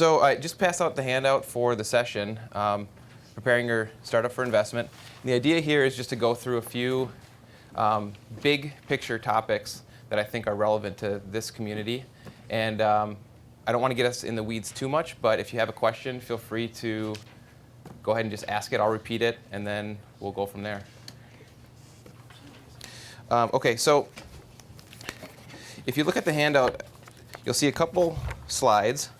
So I just passed out the handout for the session, preparing your startup for investment. And the idea here is just to go through a few big picture topics that I think are relevant to this community. And I don't want to get us in the weeds too much, but if you have a question, feel free to go ahead and just ask it. I'll repeat it, and then we'll go from there. OK, so if you look at the handout, you'll see a couple slides.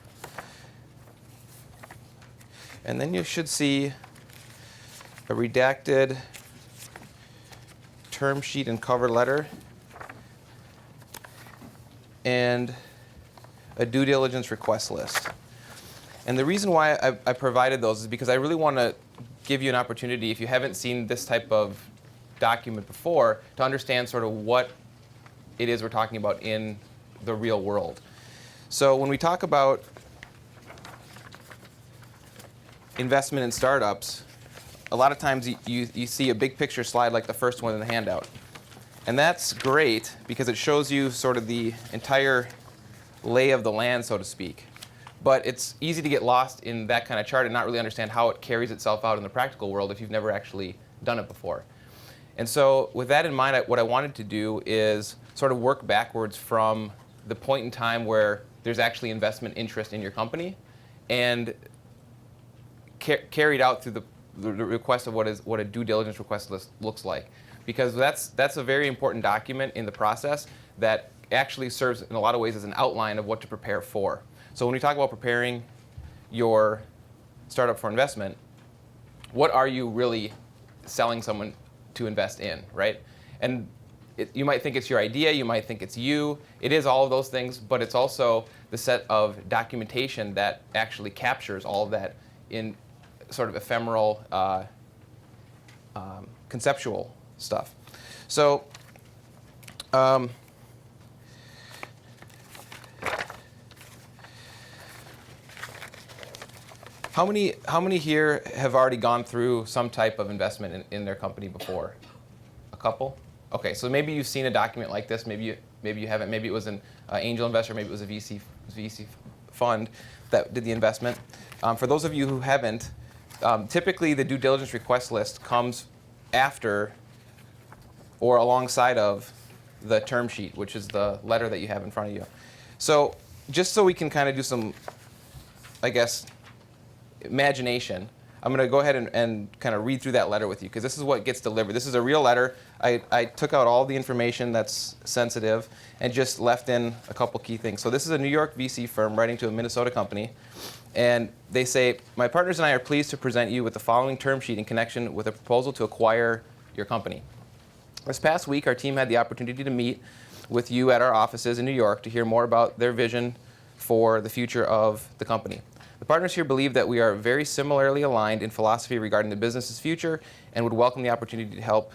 And then you should see a redacted term sheet and cover letter and a due diligence request list. And the reason why I provided those is because I really want to give you an opportunity, if you haven't seen this type of document before, to understand sort of what it is we're talking about in the real world. So when we talk about investment in startups, a lot of times you see a big picture slide like the first one in the handout. And that's great because it shows you sort of the entire lay of the land, so to speak. But it's easy to get lost in that kind of chart and not really understand how it carries itself out in the practical world if you've never actually done it before. And so with that in mind, what I wanted to do is sort of work backwards from the point in time where there's actually investment interest in your company and carried out through the request of what a due diligence request list looks like. Because that's a very important document in the process that actually serves in a lot of ways as an outline of what to prepare for. So when we talk about preparing your startup for investment, what are you really selling someone to invest in, right? And you might think it's your idea, you might think it's you. It is all of those things, but it's also the set of documentation that actually captures all of that in sort of ephemeral, conceptual stuff. So how many here have already gone through some type of investment in their company before? A couple? OK, so maybe you've seen a document like this. Maybe you haven't. Maybe it was an angel investor. Maybe it was a VC fund that did the investment. For those of you who haven't, typically the due diligence request list comes after or alongside of the term sheet, which is the letter that you have in front of you. So just so we can kind of do some, I guess, imagination, I'm going to go ahead and kind of read through that letter with you, because this is what gets delivered. This is a real letter. I took out all the information that's sensitive and just left in a couple key things. So this is a New York VC firm writing to a Minnesota company. And they say, my partners and I are pleased to present you with the following term sheet in connection with a proposal to acquire your company. This past week, our team had the opportunity to meet with you at our offices in New York to hear more about their vision for the future of the company. The partners here believe that we are very similarly aligned in philosophy regarding the business's future and would welcome the opportunity to help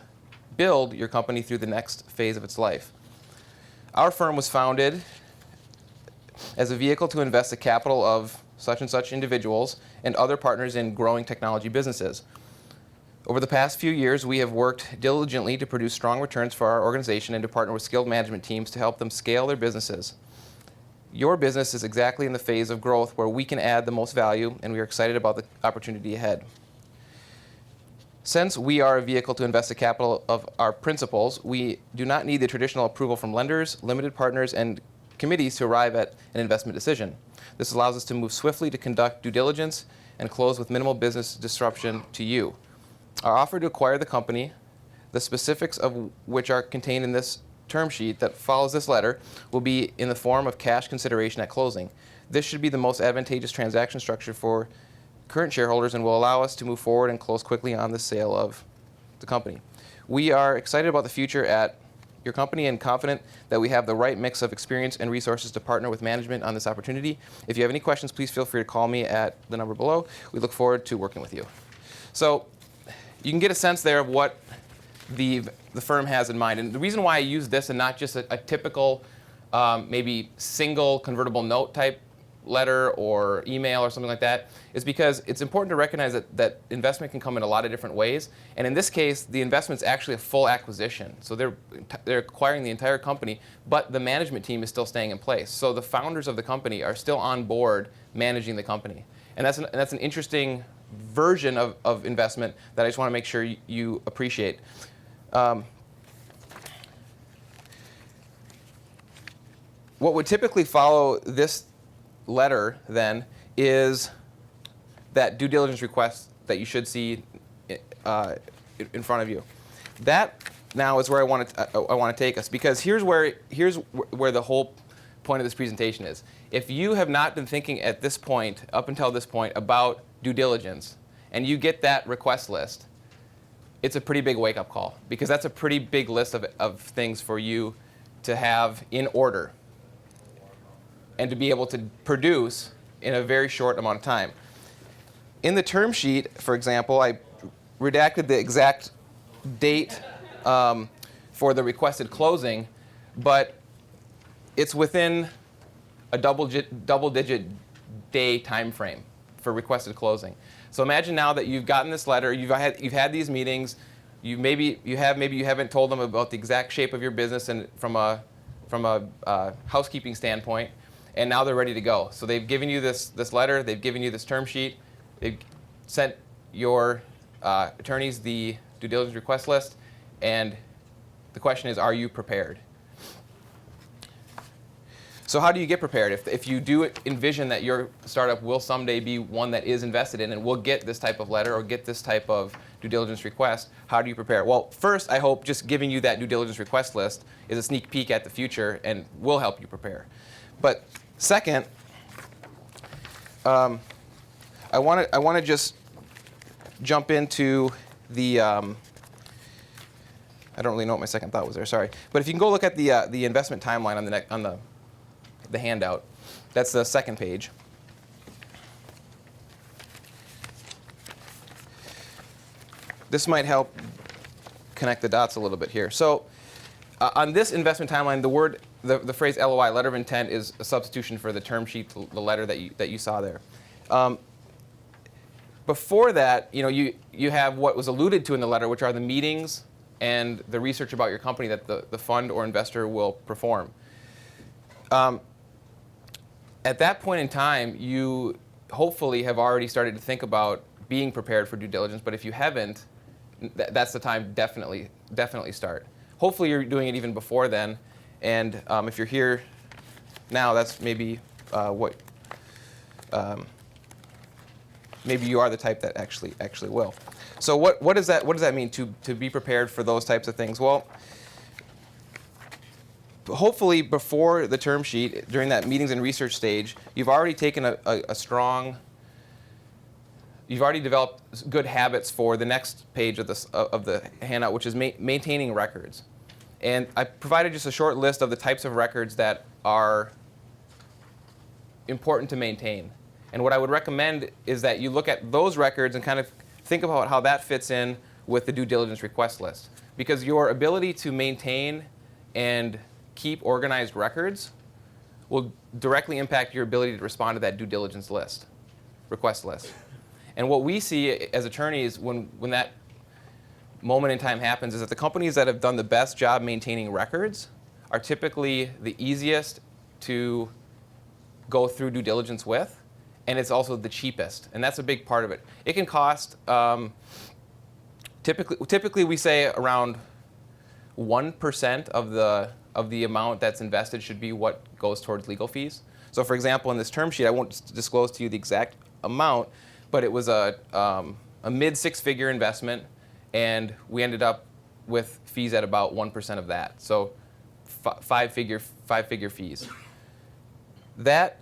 build your company through the next phase of its life. Our firm was founded as a vehicle to invest the capital of such and such individuals and other partners in growing technology businesses. Over the past few years, we have worked diligently to produce strong returns for our organization and to partner with skilled management teams to help them scale their businesses. Your business is exactly in the phase of growth where we can add the most value, and we are excited about the opportunity ahead. Since we are a vehicle to invest the capital of our principals, we do not need the traditional approval from lenders, limited partners, and committees to arrive at an investment decision. This allows us to move swiftly to conduct due diligence and close with minimal business disruption to you. Our offer to acquire the company, the specifics of which are contained in this term sheet that follows this letter, will be in the form of cash consideration at closing. This should be the most advantageous transaction structure for current shareholders and will allow us to move forward and close quickly on the sale of the company. We are excited about the future at your company and confident that we have the right mix of experience and resources to partner with management on this opportunity. If you have any questions, please feel free to call me at the number below. We look forward to working with you. So you can get a sense there of what the firm has in mind. And the reason why I use this and not just a typical maybe single convertible note type letter or email or something like that is because it's important to recognize that investment can come in a lot of different ways. And in this case, the investment's actually a full acquisition. So they're acquiring the entire company, but the management team is still staying in place. So the founders of the company are still on board managing the company. And that's an interesting version of investment that I just want to make sure you appreciate. What would typically follow this letter, then, is that due diligence request that you should see in front of you. That now is where I want to take us, because here's where the whole point of this presentation is. If you have not been thinking at this point, up until this point, about due diligence, and you get that request list, it's a pretty big wake-up call, because that's a pretty big list of things for you to have in order and to be able to produce in a very short amount of time. In the term sheet, for example, I redacted the exact date for the requested closing, but it's within a double-digit day time frame for requested closing. So imagine now that you've gotten this letter, you've had these meetings, maybe you haven't told them about the exact shape of your business and from a housekeeping standpoint, and now they're ready to go. So they've given you this letter, they've given you this term sheet, they've sent your attorneys the due diligence request list, and the question is, are you prepared? So how do you get prepared? If you do envision that your startup will someday be one that is invested in and will get this type of letter or get this type of due diligence request, how do you prepare? Well, first, I hope just giving you that due diligence request list is a sneak peek at the future and will help you prepare. But second, I want to just jump into the. I don't really know what my second thought was there. Sorry, but if you can go look at the investment timeline on the handout, that's the second page. This might help connect the dots a little bit here. So, on this investment timeline, the phrase LOI, letter of intent, is a substitution for the term sheet, the letter that you saw there. Before that, you have what was alluded to in the letter, which are the meetings and the research about your company that the fund or investor will perform. At that point in time, you hopefully have already started to think about being prepared for due diligence. But if you haven't, that's the time. Definitely start. Hopefully, you're doing it even before then. And if you're here now, that's maybe maybe you are the type that actually will. So what does that mean to be prepared for those types of things? Well, hopefully before the term sheet, during that meetings and research stage, you've already taken you've already developed good habits for the next page of the handout, which is maintaining records. And I provided just a short list of the types of records that are important to maintain. And what I would recommend is that you look at those records and kind of think about how that fits in with the due diligence request list. Because your ability to maintain and keep organized records will directly impact your ability to respond to that due diligence request list. And what we see as attorneys when that moment in time happens is that the companies that have done the best job maintaining records are typically the easiest to go through due diligence with, and it's also the cheapest. And that's a big part of it. It can cost, typically we say around 1% of the amount that's invested should be what goes towards legal fees. So for example, in this term sheet, I won't disclose to you the exact amount, but it was a mid-six-figure investment, and we ended up with fees at about 1% of that. So five-figure fees. That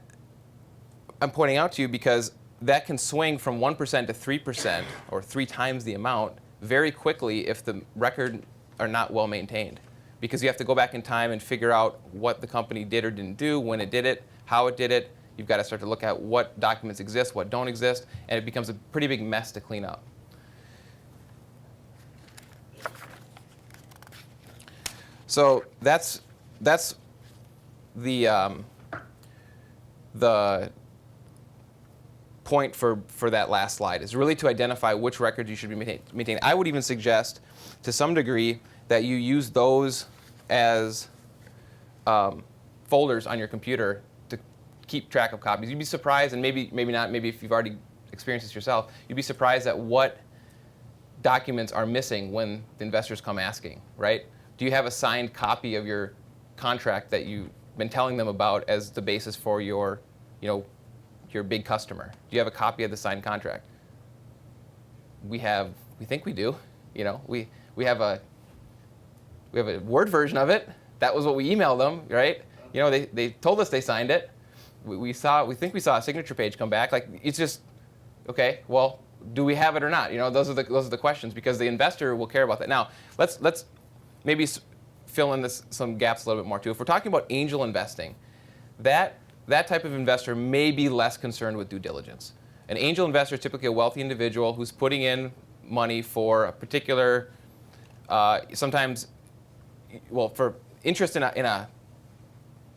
I'm pointing out to you because that can swing from 1% to 3%, or 3 times the amount, very quickly if the record are not well maintained. Because you have to go back in time and figure out what the company did or didn't do, when it did it, how it did it. You've got to start to look at what documents exist, what don't exist, and it becomes a pretty big mess to clean up. So that's the point for that last slide is really to identify which records you should be maintaining. I would even suggest, to some degree, that you use those as folders on your computer to keep track of copies. You'd be surprised, and maybe not, maybe if you've already experienced this yourself, you'd be surprised at what documents are missing when the investors come asking, right? Do you have a signed copy of your contract that you've been telling them about as the basis for your big customer? Do you have a copy of the signed contract? We think we do. We have a Word version of it. That was what we emailed them, right? They told us they signed it. We think we saw a signature page come back. Like, it's just, okay, well, do we have it or not? Those are the questions, because the investor will care about that. Now, let's maybe fill in some gaps a little bit more too. If we're talking about angel investing, that type of investor may be less concerned with due diligence. An angel investor is typically a wealthy individual who's putting in money for a particular, sometimes, for interest in a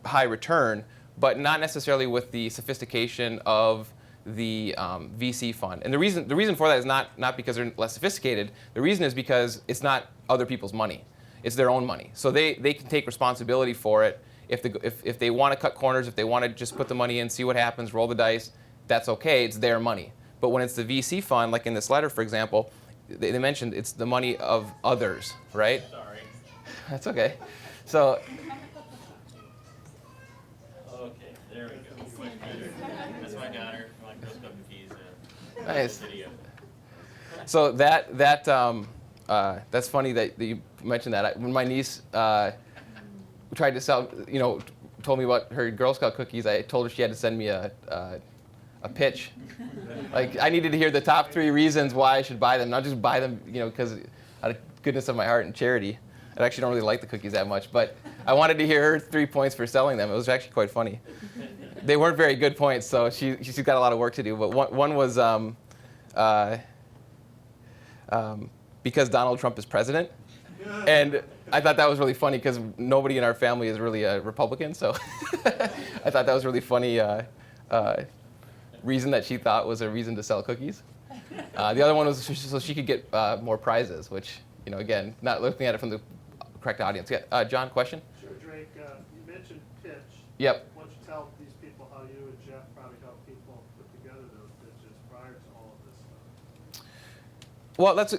high return, but not necessarily with the sophistication of the VC fund. And the reason for that is not because they're less sophisticated. The reason is because it's not other people's money. It's their own money. So they can take responsibility for it. If they want to cut corners, if they want to just put the money in, see what happens, roll the dice, that's okay. It's their money. But when it's the VC fund, like in this letter, for example, they mentioned it's the money of others, right? Sorry. That's okay. So. Okay, there we go. Much better. That's my daughter. She wants Girl Scout cookies. Nice. Video. So that's funny that you mentioned that. When my niece tried to sell, told me about her Girl Scout cookies, I told her she had to send me a pitch. Like, I needed to hear the top 3 reasons why I should buy them, not just buy them, because out of goodness of my heart and charity. I actually don't really like the cookies that much, but I wanted to hear her 3 points for selling them. It was actually quite funny. They weren't very good points, so she's got a lot of work to do. But one was because Donald Trump is president. And I thought that was really funny because nobody in our family is really a Republican, so I thought that was really funny reason that she thought was a reason to sell cookies. The other one was so she could get more prizes, which, again, not looking at it from the correct audience. Yeah, John, question? Sure, Drake. You mentioned pitch. Yep. Why don't you tell these people how you and Jeff probably help people put together those pitches prior to all of this stuff? Well, that's,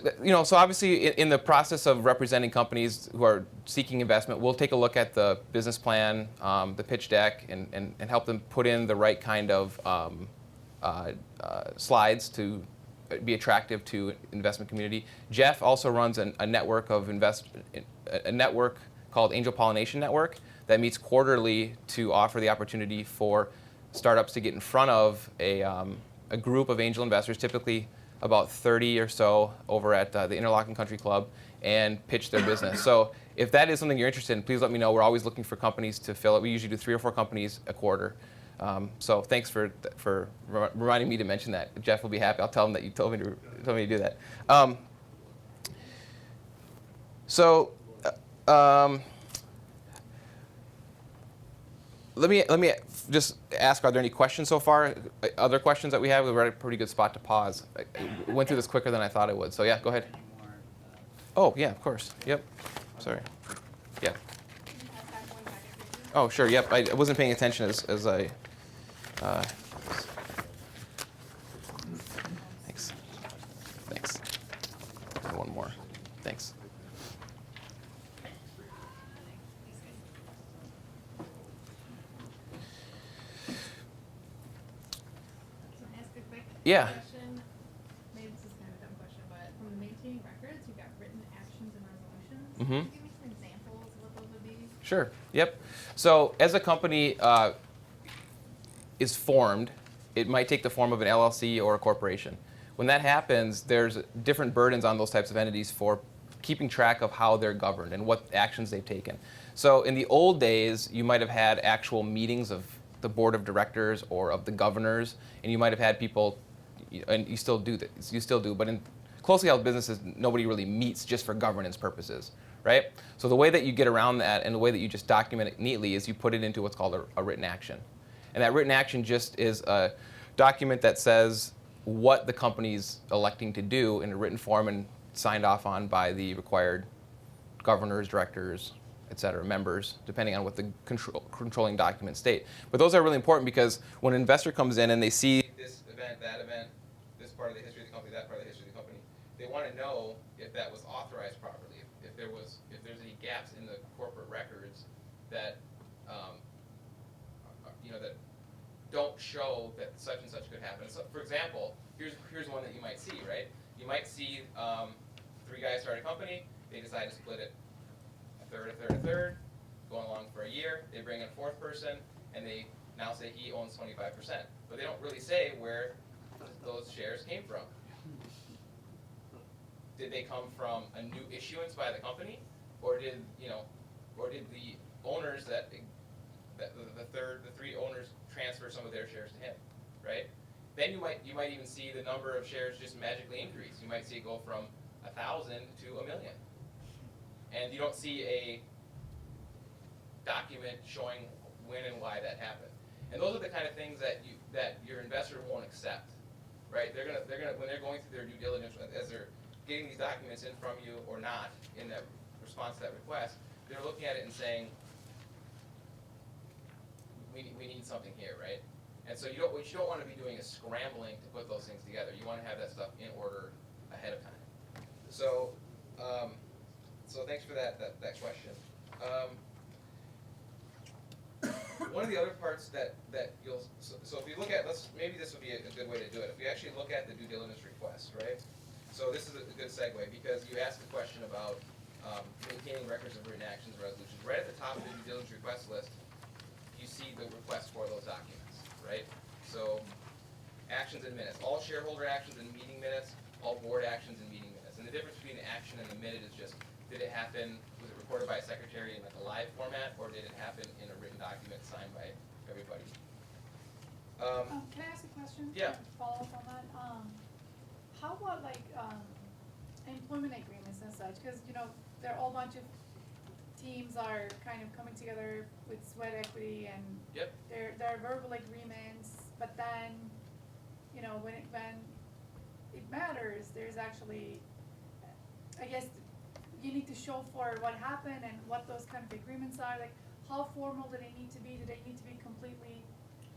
so obviously in the process of representing companies who are seeking investment, we'll take a look at the business plan, the pitch deck, and help them put in the right kind of slides to be attractive to investment community. Jeff also runs a network of a network called Angel Pollination Network that meets quarterly to offer the opportunity for startups to get in front of a group of angel investors, typically about 30 or so over at the Interlochen Country Club, and pitch their business. So if that is something you're interested in, please let me know. We're always looking for companies to fill it. We usually do 3 or 4 companies a quarter. So thanks for reminding me to mention that. Jeff will be happy. I'll tell him that you told me to do that. Let me just ask, are there any questions so far? Other questions that we have? We're at a pretty good spot to pause. I went through this quicker than I thought I would. So yeah, go ahead. Oh yeah, of course. Yep. Sorry. Yeah. Oh sure. Yep. I wasn't paying attention as I. Thanks. And one more. Thanks. Yeah. Question. Maybe this is kind of a dumb question, but from the maintaining records, you've got written actions and resolutions. Mm-hmm. Can you give me some examples of what those would be? Sure. Yep. So as a company is formed, it might take the form of an LLC or a corporation. When that happens, there's different burdens on those types of entities for keeping track of how they're governed and what actions they've taken. So in the old days, you might have had actual meetings of the board of directors or of the governors, and you might have had people, and you still do this, but in closely held businesses, nobody really meets just for governance purposes, right? So the way that you get around that and the way that you just document it neatly is you put it into what's called a written action. And that written action just is a document that says what the company's electing to do in a written form and signed off on by the required governors, directors, et cetera, members, depending on what the controlling documents state. But those are really important because when an investor comes in and they see this event, that event, this part of the history of the company, that part of the history of the company, they want to know if that was authorized properly, if there's any gaps in the corporate records that that don't show that such and such could happen. So, for example, here's one that you might see, right? You might see 3 guys start a company, they decide to split it a third, going along for a year, they bring in a 4th person, and they now say he owns 25%. But they don't really say where those shares came from. Did they come from a new issuance by the company, or did the owners the 3 owners transfer some of their shares to him, right? Then you might even see the number of shares just magically increase. You might see it go from 1,000 to 1,000,000, and you don't see a document showing when and why that happened. And those are the kind of things that your investor won't accept, right? They're gonna when they're going through their due diligence, as they're getting these documents in from you or not in that response to that request, they're looking at it and saying, we need something here, right? And so what you don't want to be doing is scrambling to put those things together. You want to have that stuff in order ahead of time. So, so thanks for that question. One of the other parts that you'll so if you look at maybe this would be a good way to do it. If you actually look at the due diligence request, right? So this is a good segue because you asked a question about maintaining records of written actions and resolutions. Right at the top of the due diligence request list, you see the request for those documents, right? So actions and minutes, all shareholder actions and meeting minutes, all board actions and meeting minutes. And the difference between the action and the minute is just, did it happen, was it recorded by a secretary in like a live format, or did it happen in a written document signed by everybody? Can I ask a question? Yeah. To follow up on that. How about like employment agreements and such? Because there are a whole bunch of teams are kind of coming together with sweat equity, and Yep. there are verbal agreements. But then, when it matters, there's actually, I guess, you need to show for what happened and what those kind of agreements are. Like, how formal do they need to be? Do they need to be completely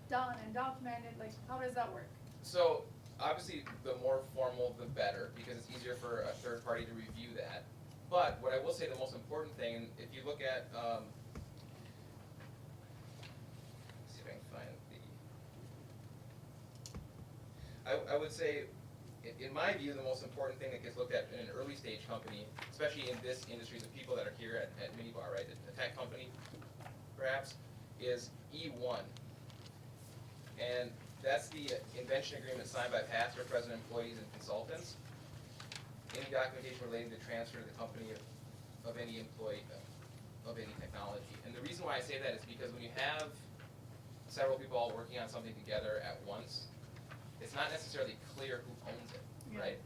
done and documented? Like, how does that work? So obviously, the more formal, the better, because it's easier for a third party to review that. But what I will say, the most important thing, if you look at, let's see if I can find I would say, in my view, the most important thing that gets looked at in an early stage company, especially in this industry, the people that are here at Minibar, right, a tech company, perhaps, is E1. And that's the invention agreement signed by past or present employees and consultants. Any documentation relating to transfer to the company of any employee of any technology. And the reason why I say that is because when you have several people all working on something together at once, it's not necessarily clear who owns it, right?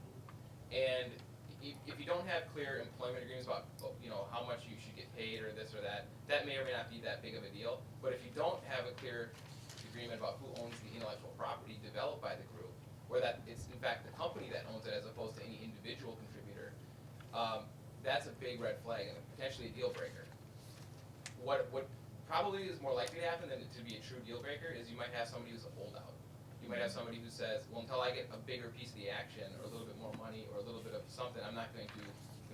And if you don't have clear employment agreements about how much you should get paid or this or that, that may or may not be that big of a deal. But if you don't have a clear agreement about who owns the intellectual property developed by the group, or that it's in fact the company that owns it as opposed to any individual contributor, that's a big red flag and potentially a deal breaker. What probably is more likely to happen than to be a true deal breaker is you might have somebody who's a holdout. You might have somebody who says, well, until I get a bigger piece of the action or a little bit more money or a little bit of something, I'm not going to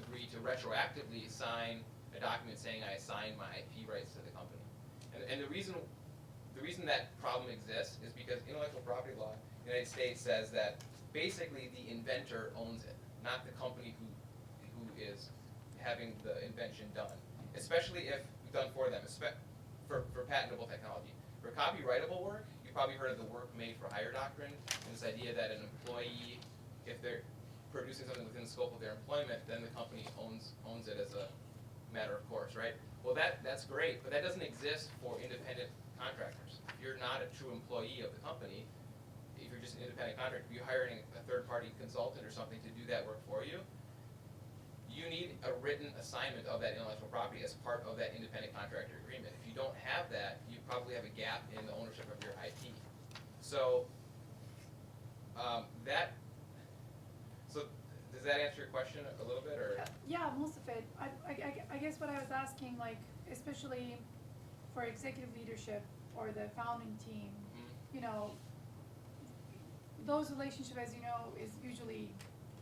agree to retroactively sign a document saying I assigned my IP rights to the company. And the reason that problem exists is because intellectual property law in the United States says that basically the inventor owns it, not the company who is having the invention done, especially if done for them, for patentable technology. For copyrightable work, you've probably heard of the work made for hire doctrine, and this idea that an employee, if they're producing something within the scope of their employment, then the company owns it as a matter of course, right? Well, that's great, but that doesn't exist for independent contractors. If you're not a true employee of the company, if you're just an independent contractor, if you're hiring a third-party consultant or something to do that work for you, you need a written assignment of that intellectual property as part of that independent contractor agreement. If you don't have that, you probably have a gap in the ownership of your IP. So So does that answer your question a little bit, or? Yeah, most of it. I guess what I was asking, like, especially for executive leadership or the founding team, Mhm. you know, those relationships, as you know, is usually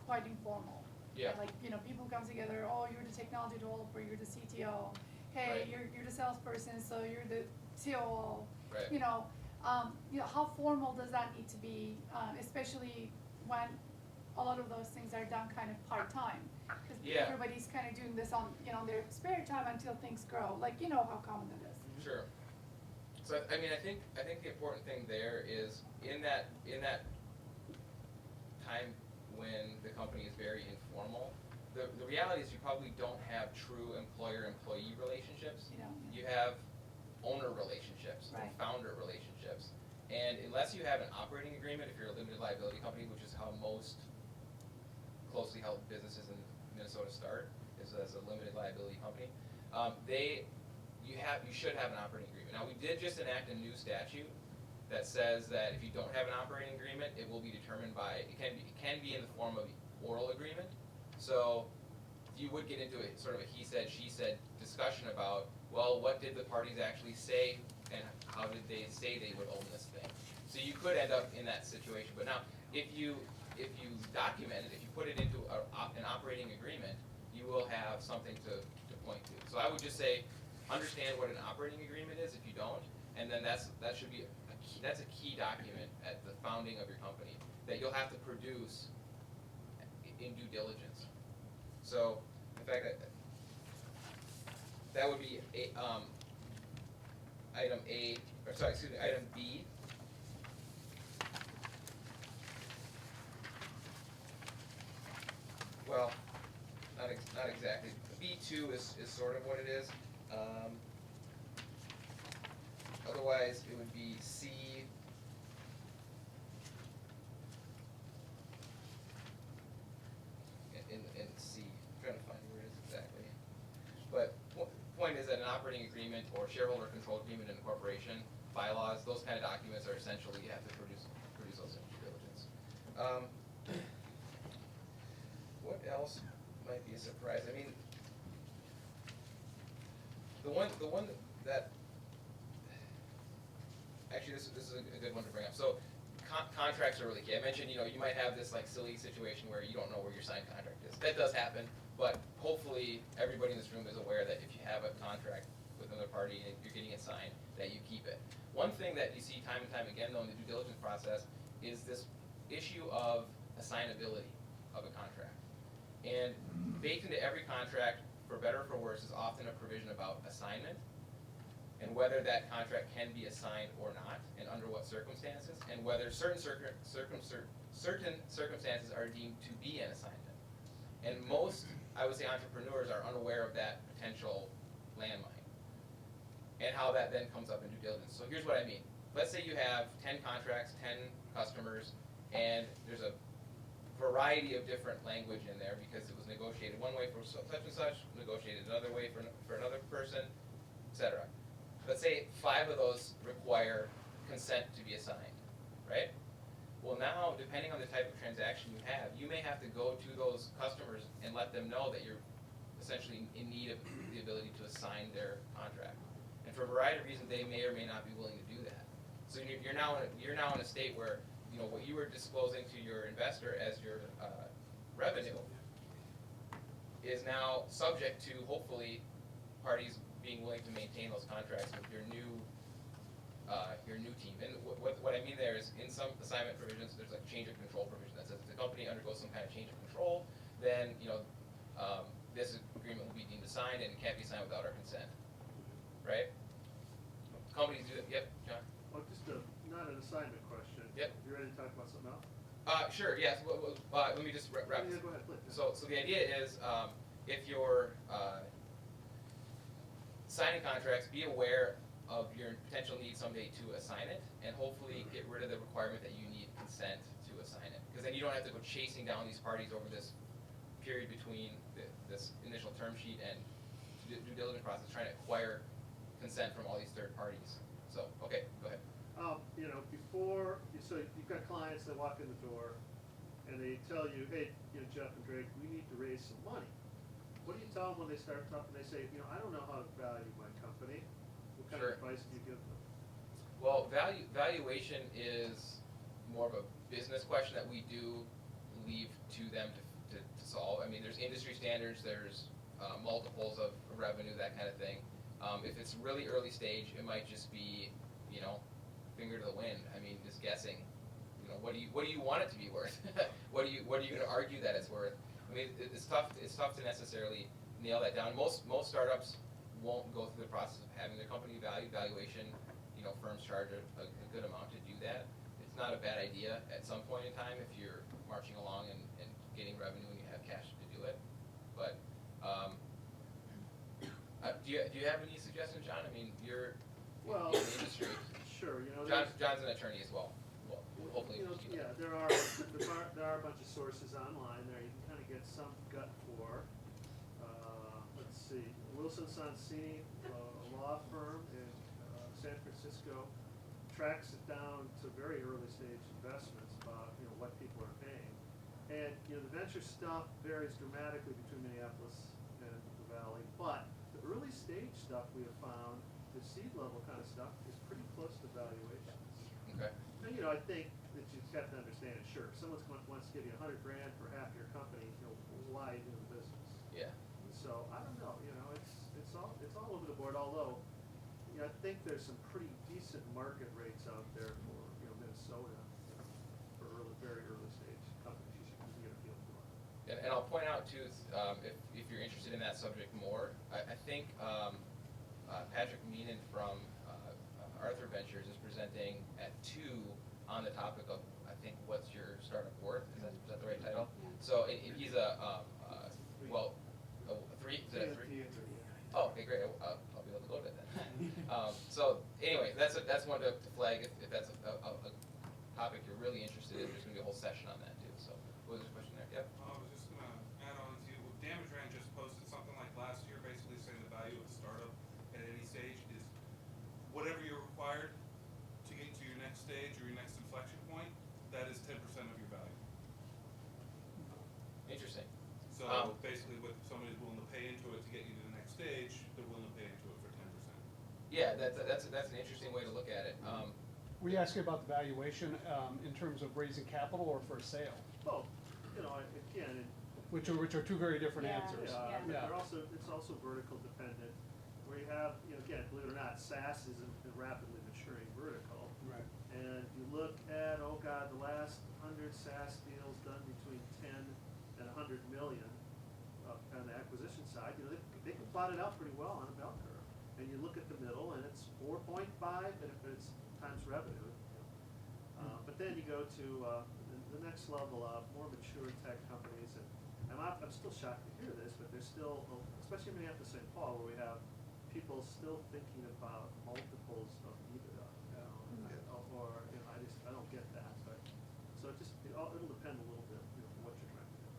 quite informal. Yeah. Like, you know, people come together, oh, you're the technology developer, you're the CTO, hey, Right. you're the salesperson, so you're the COO. Right. You know, how formal does that need to be, especially when a lot of those things are done kind of part-time? Because Yeah. everybody's kind of doing this on, you know, their spare time until things grow, like, you know how common it is. Sure. So I mean, I think the important thing there is in that time when the company is very informal, the reality is you probably don't have true employer-employee relationships. You know? You have owner relationships and Right. founder relationships. And unless you have an operating agreement, if you're a limited liability company, which is how most closely held businesses in Minnesota start, is as a limited liability company, you should have an operating agreement. Now, we did just enact a new statute that says that if you don't have an operating agreement, it will be determined by, it can be in the form of oral agreement. So you would get into a sort of a he said, she said discussion about, well, what did the parties actually say and how did they say they would own this thing? So you could end up in that situation. But now, if you document it, if you put it into an operating agreement, you will have something to point to. So I would just say, understand what an operating agreement is if you don't, and then that should be that's a key document at the founding of your company that you'll have to produce in due diligence. So, in fact, that would be item B. Well, not exactly. B2 is sort of what it is. Otherwise, it would be C. In C. I'm trying to find where it is exactly. But point is that an operating agreement or shareholder control agreement in a corporation, bylaws, those kind of documents are essentially, you have to produce those in due diligence. What else might be a surprise? I mean, the one that actually this is a good one to bring up. So contracts are really key. I mentioned, you might have this like silly situation where you don't know where your signed contract is. That does happen, but hopefully everybody in this room is aware that if you have a contract with another party and you're getting it signed, that you keep it. One thing that you see time and time again though in the due diligence process is this issue of assignability of a contract. And baked into every contract, for better or for worse, is often a provision about assignment and whether that contract can be assigned or not, and under what circumstances, and whether certain circumstances are deemed to be an assignment. And most, I would say, entrepreneurs are unaware of that potential landmine and how that then comes up in due diligence. So here's what I mean. Let's say you have 10 contracts, 10 customers, and there's a variety of different language in there because it was negotiated one way for such and such, negotiated another way for another person, etc. Let's say 5 of those require consent to be assigned, right? Well now, depending on the type of transaction you have, you may have to go to those customers and let them know that you're essentially in need of the ability to assign their contract. And for a variety of reasons, they may or may not be willing to do that. So you're now in a state where, what you were disclosing to your investor as your revenue is now subject to, hopefully, parties being willing to maintain those contracts with your new team. And what I mean there is, in some assignment provisions, there's a change of control provision that says if the company undergoes some kind of change of control, then this agreement will be deemed assigned and it can't be signed without our consent, right? Companies do that. Yep, John. Well, just not an assignment question. Yep. You ready to talk about something else? Sure. Yes. Let me just wrap. Yeah, go ahead, please. So the idea is, if you're signing contracts, be aware of your potential need someday to assign it, and hopefully get rid of the requirement that you need consent to assign it. Because then you don't have to go chasing down these parties over this period between this initial term sheet and due diligence process, trying to acquire consent from all these third parties. So, okay, go ahead. Before you so you've got clients that walk in the door and they tell you, hey, Jeff and Drake, we need to raise some money. What do you tell them when they start talking? They say, I don't know how to value my company. What kind Sure. of advice do you give them? Well, valuation is more of a business question that we do leave to them to solve. I mean, there's industry standards, there's multiples of revenue, that kind of thing. If it's really early stage, it might just be, finger to the wind. I mean, just guessing. What do you want it to be worth? what are you going to argue that it's worth? I mean, it's tough to necessarily nail that down. Most startups won't go through the process of having their company valued. Valuation, firms charge a good amount to do that. It's not a bad idea at some point in time if you're marching along and getting revenue and you have cash to do it. But do you have any suggestions, John? I mean, you're Well, in the industry. Sure, John's an attorney as well. Well, hopefully. yeah, there are a bunch of sources online there you can kind of get some gut for. Let's see, Wilson Sonsini, a law firm in San Francisco, tracks it down to very early stage investments about what people are paying, and the venture stuff varies dramatically between Minneapolis and the Valley, but the early stage stuff we have found, the seed level kind of stuff, is pretty close to valuations. Okay. And, I think that you've got to understand it. Sure, if someone wants to give you $100,000 for half your company, why are you in the business? Yeah. So I don't know. It's all over the board. Although, I think there's some pretty decent market rates out there for Minnesota for very early stage companies. You can get a feel for it. And I'll point out too, if you're interested in that subject more, I think Patrick Meenan from Arthur Ventures is presenting at 2 on the topic of, I think, what's your startup worth? Is that the right title? So he's a 3. Is it a 3? Oh, okay, great. I'll be able to go to it then. So anyway, that's one to flag if that's a topic you're really interested in. There's going to be a whole session on that too. So what was the question there? Yep. I was just going to add on to Damage just posted something like last year, basically saying the value of a startup at any stage is whatever you're required to get to your next stage or your next inflection point. That is 10% of your value. Interesting. So basically, what somebody's willing to pay into it to get you to the next stage, they're willing to pay into it for 10%. Yeah, that's an interesting way to look at it. Were you asking about the valuation in terms of raising capital or for sale? Well, again, Which are two very different Yeah. answers. it's also vertical dependent. Where you have, again, believe it or not, SaaS is a rapidly maturing vertical. Right. And you look at, the last 100 SaaS deals done between 10 and 100 million on the acquisition side, they can plot it out pretty well on a bell curve. And you look at the middle, and it's 4.5, and if it's times revenue. But then you go to the next level of more mature tech companies, and I'm still shocked to hear this, but there's still, especially in Minneapolis, St. Paul, where we have people still thinking about multiples of EBITDA. I don't get that. But so it'll depend a little bit what you're trying to do.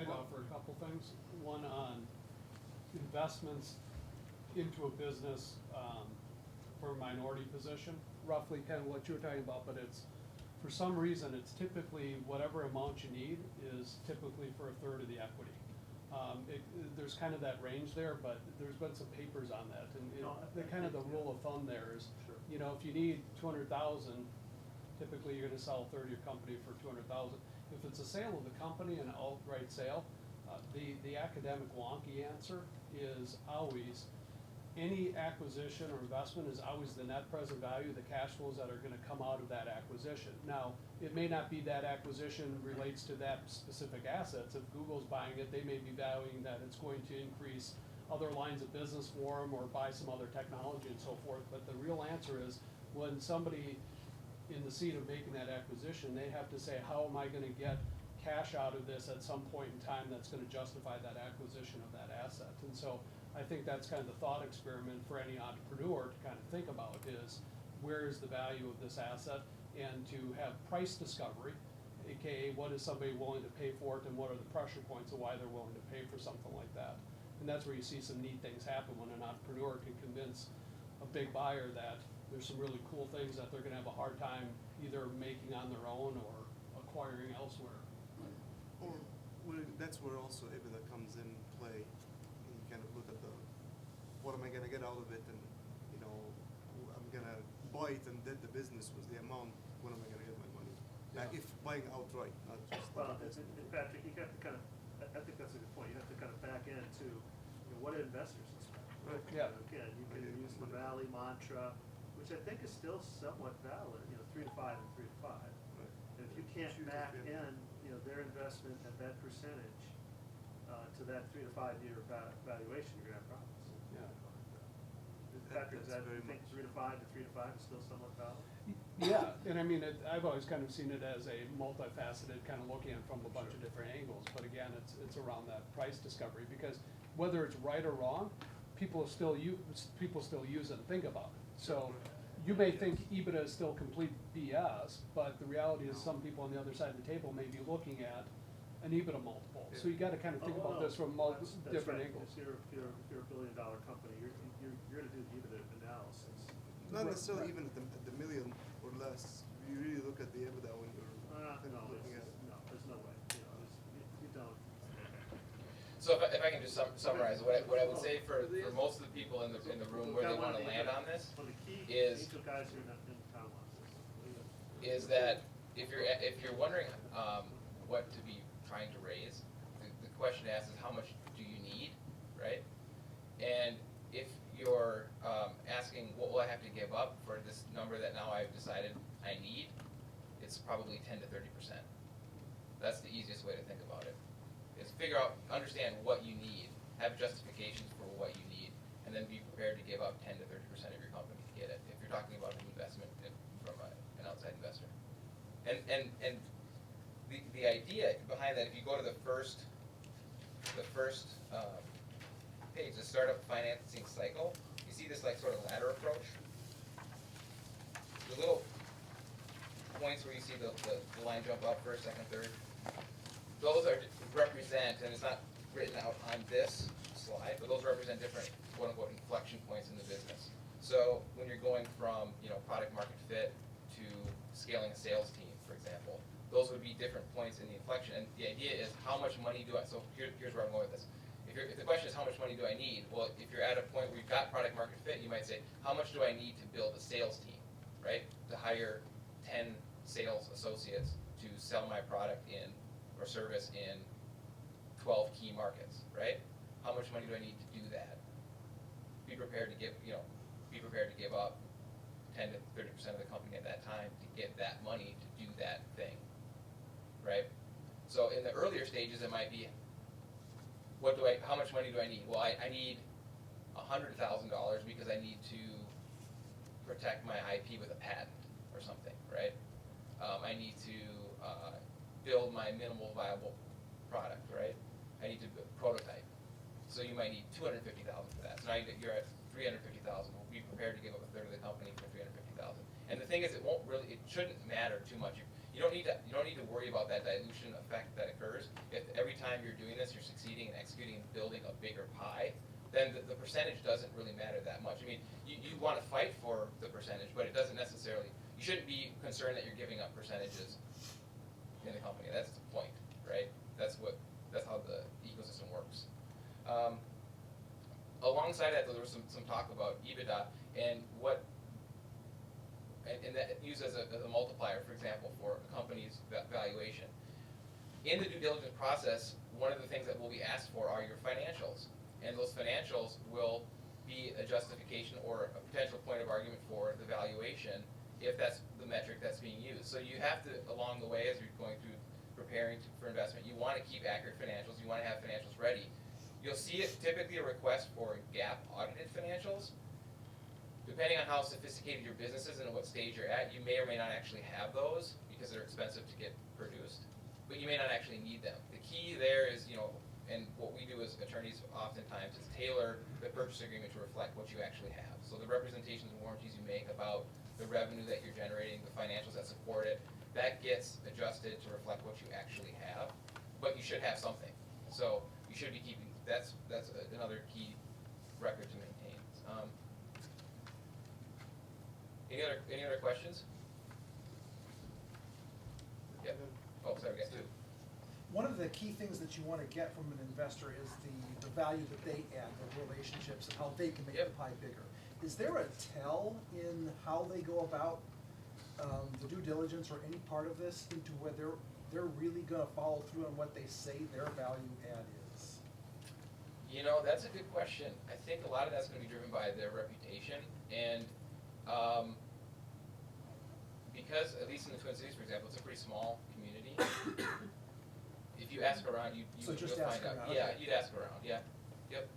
I'd offer a couple things. One on investments into a business for a minority position, roughly kind of what you were talking about, but for some reason, it's typically whatever amount you need is typically for a third of the equity. There's kind of that range there, but there's been some papers on that, and the rule of thumb there is, Sure. if you need 200,000, typically you're going to sell a third of your company for 200,000. If it's a sale of the company, an outright sale, the academic wonky answer is always any acquisition or investment is always the net present value, the cash flows that are going to come out of that acquisition. Now, it may not be that acquisition relates to that specific assets. If Google's buying it, they may be valuing that it's going to increase other lines of business for them or buy some other technology and so forth. But the real answer is when somebody in the seat of making that acquisition, they have to say, how am I going to get cash out of this at some point in time that's going to justify that acquisition of that asset? And so I think that's kind of the thought experiment for any entrepreneur to kind of think about is where is the value of this asset, and to have price discovery, aka what is somebody willing to pay for it and what are the pressure points of why they're willing to pay for something like that. And that's where you see some neat things happen when an entrepreneur can convince a big buyer that there's some really cool things that they're gonna have a hard time either making on their own or acquiring elsewhere. Or that's where also EBITDA comes in play, and you kind of look at what am I gonna get out of it, and, you know, I'm gonna buy it and then the business was the amount, when am I gonna get my money? Like, if buying outright, not just. Well, and Patrick, you have to kind of, I think that's a good point, you have to kind of back into, you know, what do investors expect? Right. Yeah. Again, you can use the Valley mantra, which I think is still somewhat valid, you know, 3 to 5 and 3 to 5. Right. And if you can't back in, you know, their investment at that percentage, to that 3 to 5 year valuation, you're gonna have problems. Yeah. Patrick, That's you very think much. 3 to 5 to 3 to 5 is still somewhat valid? Yeah, and I mean, I've always kind of seen it as a multifaceted, kind of looking at it from a bunch of different angles, but again, it's around that price discovery, because whether it's right or wrong, people still use it and think about it. So, you may think EBITDA is still complete BS, but the reality is some people on the other side of the table may be looking at an EBITDA multiple. So you gotta kind of think about this from different angles. If you're a $1 billion company, you're gonna do the EBITDA analysis. Not necessarily even at the million or less, you really look at the EBITDA when you're kind No, of looking at it. no, there's no way, you know, you don't. So if I can just summarize, what I would say for most of the people in the room where they want to land on this For the key, is- angel guys who are not in town on this. is that if you're wondering what to be trying to raise, the question asked is how much do you need, right? And if you're asking what will I have to give up for this number that now I've decided I need, it's probably 10 to 30%. That's the easiest way to think about it. Is understand what you need, have justifications for what you need, and then be prepared to give up 10 to 30% of your company to get it. If you're talking about an investment from an outside investor, and the idea behind that, if you go to the first page, the startup financing cycle, you see this like sort of ladder approach. The little points where you see the line jump up first, second, third, those represent, and it's not written out on this slide, but those represent different quote-unquote inflection points in the business. So when you're going from, you know, product market fit to scaling a sales team, for example, those would be different points in the inflection. And the idea is how much money do I, so here's where I'm going with this. If the question is how much money do I need, well, if you're at a point where you've got product market fit, you might say, how much do I need to build a sales team, right? To hire 10 sales associates to sell my product in or service in 12 key markets, right? How much money do I need to do that? Be prepared to give up 10 to 30% of the company at that time to get that money to do that thing, right? So in the earlier stages, it might be, how much money do I need? Well, I need $100,000 because I need to protect my IP with a patent or something, right? I need to build my minimal viable product, right? I need to prototype. So you might need $250,000 for that. So now you're at $350,000. We'll be prepared to give up a third of the company for $350,000. And the thing is, it shouldn't matter too much. You don't need to worry about that dilution effect that occurs. If every time you're doing this, you're succeeding and executing and building a bigger pie, then the percentage doesn't really matter that much. I mean, you want to fight for the percentage, but it doesn't necessarily. You shouldn't be concerned that you're giving up percentages in the company. That's the point, right? That's how the ecosystem works. Alongside that, though, there was some talk about EBITDA and that used as a multiplier, for example, for a company's valuation. In the due diligence process, one of the things that will be asked for are your financials, and those financials will be a justification or a potential point of argument for the valuation if that's the metric that's being used. So you have to, along the way, as you're going through preparing for investment, you want to keep accurate financials. You want to have financials ready. You'll see it typically a request for GAAP audited financials. Depending on how sophisticated your business is and what stage you're at, you may or may not actually have those because they're expensive to get produced, but you may not actually need them. The key there is, and what we do as attorneys oftentimes is tailor the purchase agreement to reflect what you actually have. So the representations and warranties you make about the revenue that you're generating, the financials that support it, that gets adjusted to reflect what you actually have, but you should have something. So you should be keeping, that's another key record to maintain. Any other questions? Yep. Oh, sorry, we got two. One of the key things that you want to get from an investor is the value that they add, the relationships, and how they can make the Yep. pie bigger. Is there a tell in how they go about the due diligence or any part of this into whether they're really going to follow through on what they say their value add is? You know, that's a good question. I think a lot of that's going to be driven by their reputation, and because at least in the Twin Cities, for example, it's a pretty small community. If you ask around, you So just you'll ask find out. around, Yeah, okay. you'd ask around. Yeah. Yep.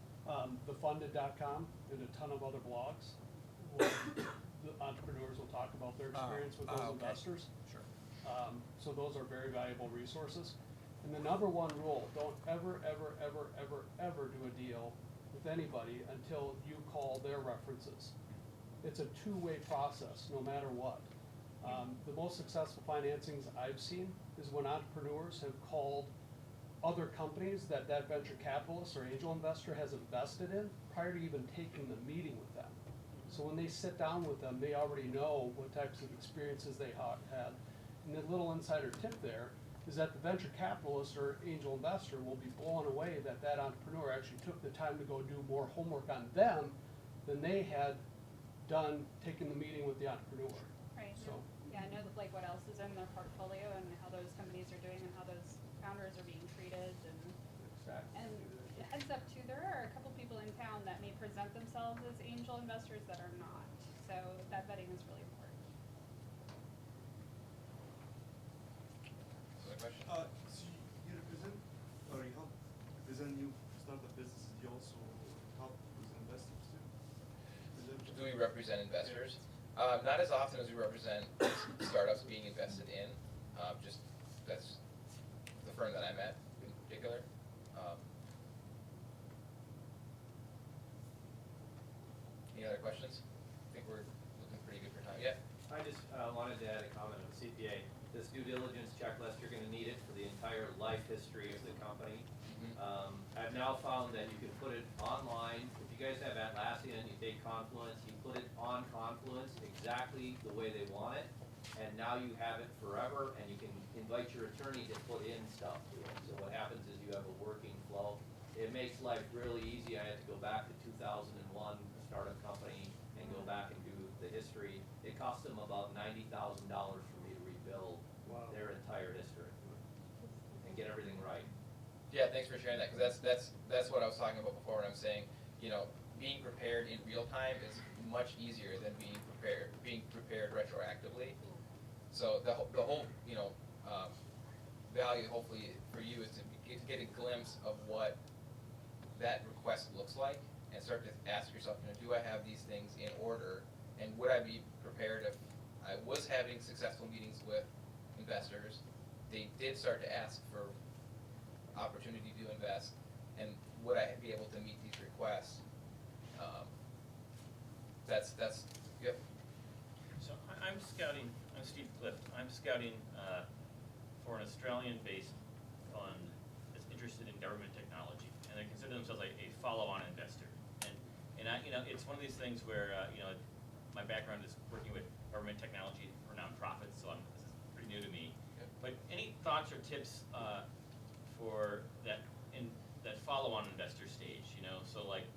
Thefunded.com and a ton of other blogs, where the entrepreneurs will talk about their experience with those okay. investors. Sure. So those are very valuable resources. And the number one rule, don't ever, ever, ever, ever, ever do a deal with anybody until you call their references. It's a two-way process, no matter what. The most successful financings I've seen is when entrepreneurs have called other companies that venture capitalist or angel investor has invested in prior to even taking the meeting with them. So when they sit down with them, they already know what types of experiences they had. And the little insider tip there is that the venture capitalist or angel investor will be blown away that that entrepreneur actually took the time to go do more homework on them than they had done taking the meeting with the entrepreneur. Right. So, Yeah, know that, like what else is in their portfolio and how those companies are doing and how those founders are being treated and heads up too, there are a couple people in town that may present themselves as angel investors that are not. So that vetting is really important. Other question? So you represent, or you help represent new startup businesses, you also help with investors too? Is that- Do we represent investors? Not as often as we represent startups being invested in. Just that's the firm that I'm at in particular. Any other questions? I think we're looking pretty good for time. Yeah. I just wanted to add a comment on the CPA. This due diligence checklist, you're gonna need it for the entire life history of the company. I've now found that you can put it online. If you guys have Atlassian, you take Confluence, you put it on Confluence exactly the way they want it. And now you have it forever, and you can invite your attorney to put in stuff to it. So what happens is you have a working flow. It makes life really easy. I had to go back to 2001, start a company, and go back and do the history. It cost them about $90,000 for me to rebuild Wow. their entire history and get everything right. Yeah, thanks for sharing that, because that's what I was talking about before when I'm saying, you know, being prepared in real time is much easier than being prepared retroactively. So the whole you know value hopefully for you is to get a glimpse of what that request looks like and start to ask yourself, you know, do I have these things in order, and would I be prepared if I was having successful meetings with investors, they did start to ask for opportunity to invest, and would I be able to meet these requests? That's yep. So I'm scouting, I'm Steve Clift, I'm scouting for an Australian-based fund that's interested in government technology, and they consider themselves a follow-on investor. And I, you know, it's one of these things where, you know, my background is working with government technology for nonprofits, so this is pretty new to me. Yep. But any thoughts or tips for that follow-on investor stage, you know? So like,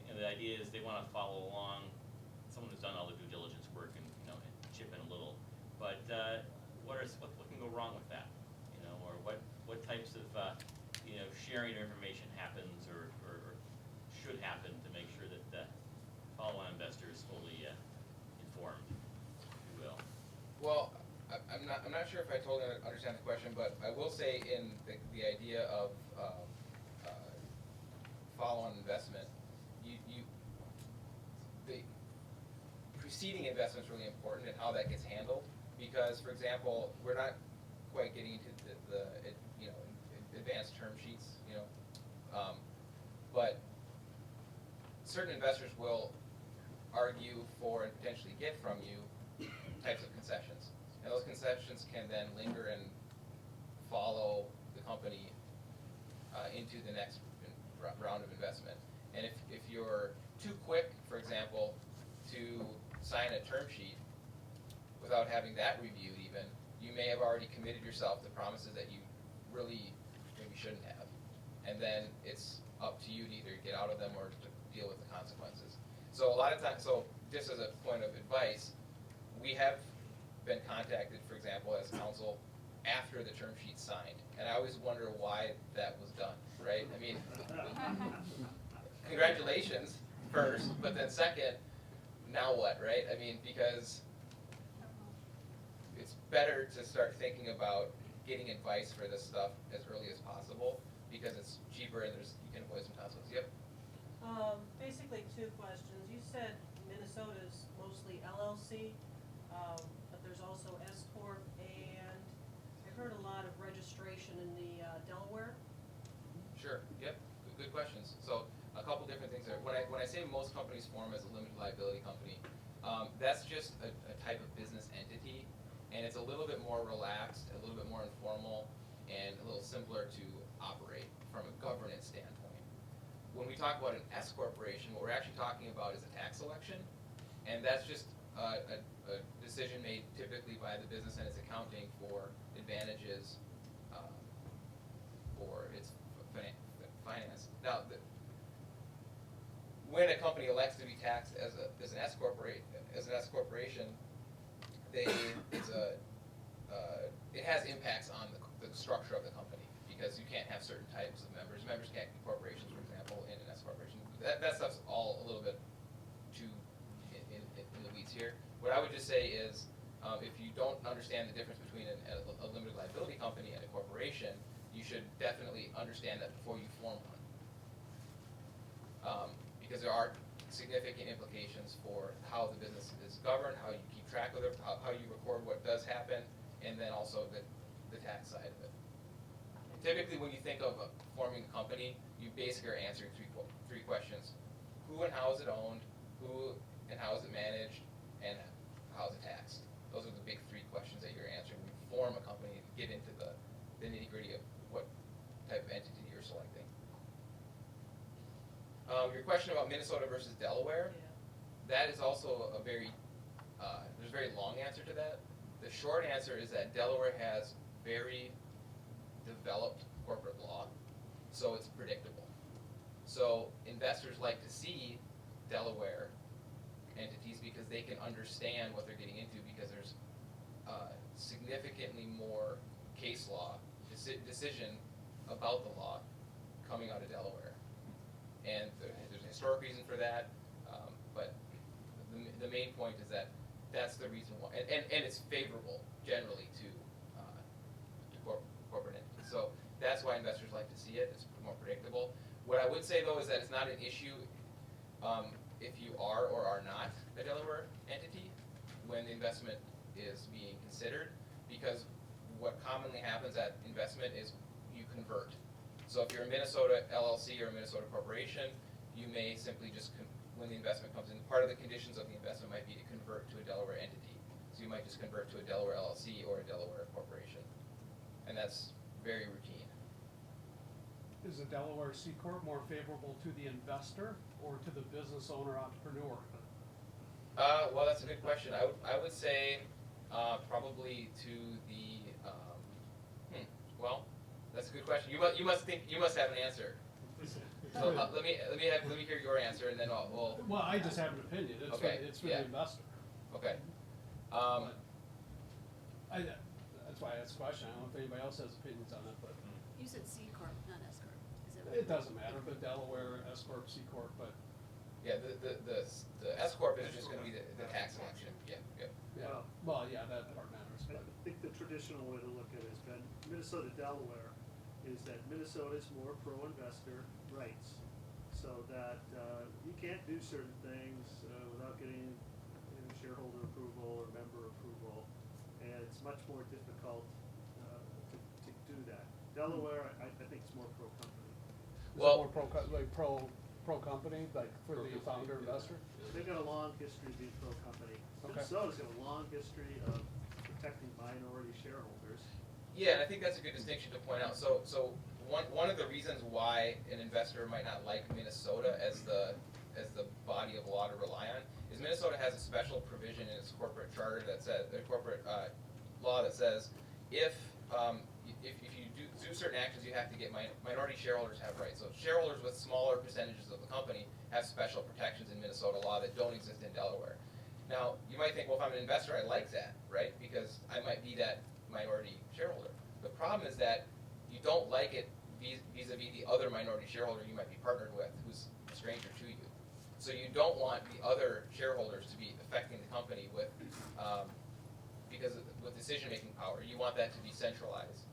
you know, the idea is they want to follow along someone who's done all the due diligence work and, you know, and chip in a little. But what can go wrong with that, you know, or what types of you know, sharing of information happens or should happen to make sure that the follow-on investor is fully informed, if you will. Well, I'm not sure if I totally understand the question, but I will say in the idea of follow-on investment, the preceding investment is really important and how that gets handled, because, for example, we're not quite getting into the you know, advanced term sheets, you know, but certain investors will argue for and potentially get from you types of concessions. And those concessions can then linger and follow the company into the next round of investment. And if you're too quick, for example, to sign a term sheet, without having that reviewed even, you may have already committed yourself to promises that you really maybe shouldn't have. And then it's up to you to either get out of them or to deal with the consequences. So a lot of times, so just as a point of advice, we have been contacted, for example, as counsel after the term sheet's signed. And I always wonder why that was done, right? I mean, congratulations first, but then second, now what, right? I mean, because it's better to start thinking about getting advice for this stuff as early as possible because it's cheaper and you can avoid some consequences. Yep. Basically two questions. You said Minnesota's mostly LLC, but there's also S Corp, and I heard a lot of registration in the Delaware. Sure. Yep. Good questions. So a couple different things there. When I say most companies form as a limited liability company, that's just a type of business entity, and it's a little bit more relaxed, a little bit more informal, and a little simpler to operate from a governance standpoint. When we talk about an S corporation, what we're actually talking about is a tax election, and that's just a decision made typically by the business and its accounting for advantages for its finance. Now, when a company elects to be taxed as an S corporation, it has impacts on the structure of the company because you can't have certain types of members. Members can't be corporations, for example, in an S corporation. That stuff's all a little bit too in the weeds here. What I would just say is, if you don't understand the difference between a limited liability company and a corporation, you should definitely understand that before you form one. Because there are significant implications for how the business is governed, how you keep track of it, how you record what does happen, and then also the tax side of it. Typically, when you think of forming a company, you basically are answering three questions: who and how is it owned, who and how is it managed, and how is it taxed. Those are the big three questions that you're answering when you form a company and get into the nitty-gritty of what type of entity you're selecting. Your question about Minnesota versus Delaware, that is also a very, there's a very long answer to that. The short answer is that Delaware has very developed corporate law, so it's predictable. So investors like to see Delaware entities because they can understand what they're getting into because there's significantly more case law, decision about the law coming out of Delaware. And there's a historic reason for that, but the main point is that that's the reason why, and it's favorable generally to corporate entities. So that's why investors like to see it. It's more predictable. What I would say though is that it's not an issue if you are or are not a Delaware entity when the investment is being considered, because what commonly happens at investment is you convert. So if you're a Minnesota LLC or a Minnesota corporation, you may simply just, when the investment comes in, part of the conditions of the investment might be to convert to a Delaware entity. So you might just convert to a Delaware LLC or a Delaware corporation. And that's very routine. Is a Delaware C Corp more favorable to the investor or to the business owner entrepreneur? Well, that's a good question. I would say probably to the, well, that's a good question. You must have an answer. So let me hear your answer, and then we'll. Well, I just have an opinion. It's Okay, it's for yeah. the investor. Okay. That's why I asked the question. I don't know if anybody else has opinions on it, but You said C Corp, not S Corp. Is that it doesn't matter. But Delaware, S Corp, C Corp, but Yeah, the S corp is just going to be the tax election. Yeah. yeah. Well, yeah, that part matters. I But think the traditional way to look at it has been Minnesota, Delaware, is that Minnesota is more pro-investor rights, so that you can't do certain things without getting shareholder approval or member approval, and it's much more difficult to do that. Delaware, I think it's more pro-company. is Well- it more pro company, like for the founder investor? They've got a long history of being pro-company. Okay. Minnesota's got a long history of protecting minority shareholders. Yeah, and I think that's a good distinction to point out. So one of the reasons why an investor might not like Minnesota as the body of law to rely on is Minnesota has a special provision in its corporate charter that says, the corporate law that says, if you do certain actions, you have to get minority shareholders have rights. So shareholders with smaller percentages of the company have special protections in Minnesota law that don't exist in Delaware. Now, you might think, well, if I'm an investor, I like that, right? Because I might be that minority shareholder. The problem is that you don't like it vis-a-vis the other minority shareholder you might be partnered with, who's a stranger to you. So you don't want the other shareholders to be affecting the company with, with decision-making power. You want that to be centralized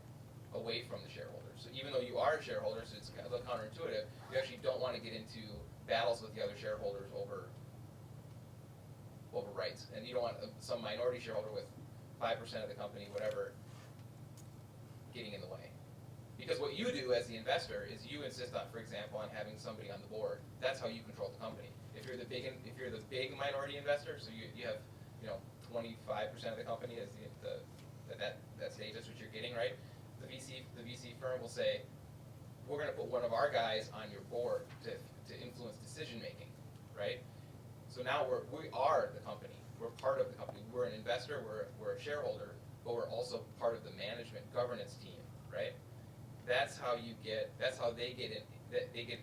away from the shareholders. So even though you are a shareholder, so it's kind of counterintuitive, you actually don't want to get into battles with the other shareholders over rights. And you don't want some minority shareholder with 5% of the company, whatever, getting in the way. Because what you do as the investor is you insist on, for example, on having somebody on the board. That's how you control the company. If you're the big minority investor, so you have 25% of the company as that stage, that's what you're getting, right? The VC firm will say, we're going to put one of our guys on your board to influence decision making, right? So now we are the company. We're part of the company. We're an investor. We're a shareholder, but we're also part of the management governance team, right? That's how they get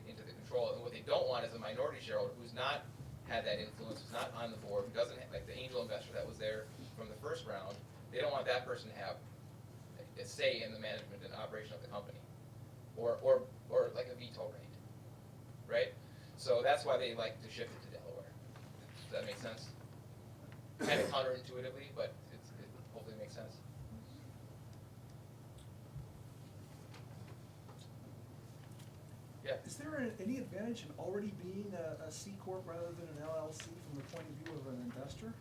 into the control. And what they don't want is a minority shareholder who's not had that influence, who's not on the board, who doesn't have, like the angel investor that was there from the first round. They don't want that person to have a say in the management and operation of the company, or like a veto right? So that's why they like to shift it to Delaware. Does that make sense? Kind of counterintuitively, but it hopefully makes sense. Yeah. Is there any advantage in already being a C Corp rather than an LLC from the point of view of an investor?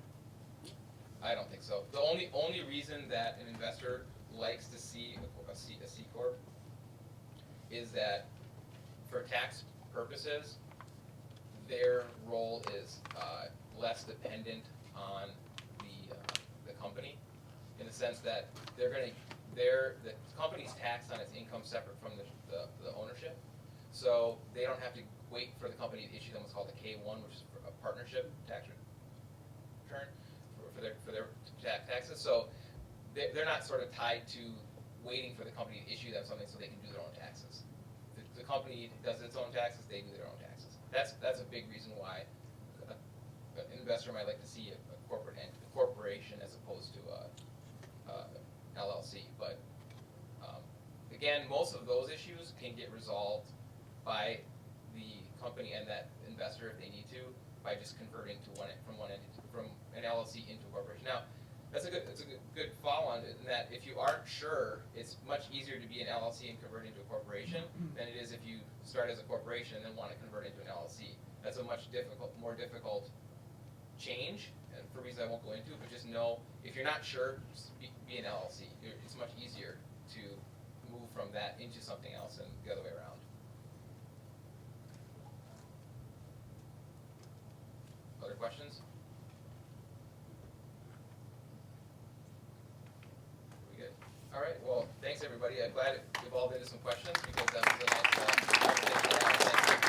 I don't think so. The only reason that an investor likes to see a C Corp is that for tax purposes, their role is less dependent on the company, in the sense that the company's taxed on its income separate from the ownership. So they don't have to wait for the company to issue them what's called a K-1, which is a partnership tax return for their taxes. So they're not sort of tied to waiting for the company to issue them something so they can do their own taxes. The company does its own taxes, they do their own taxes. That's a big reason why an investor might like to see a corporation as opposed to a LLC. But again, most of those issues can get resolved by the company and that investor if they need to, by just converting from an LLC into a corporation. Now, that's a good follow-on in that if you aren't sure, it's much easier to be an LLC and convert into a corporation than it is if you start as a corporation and then want to convert into an LLC. That's a much more difficult change, and for reasons I won't go into, but just know if you're not sure, just be an LLC. It's much easier to move from that into something else and the other way around. Other questions? We good? All right. Well, thanks everybody. I'm glad it evolved into some questions because that was a nice conversation. Thank you.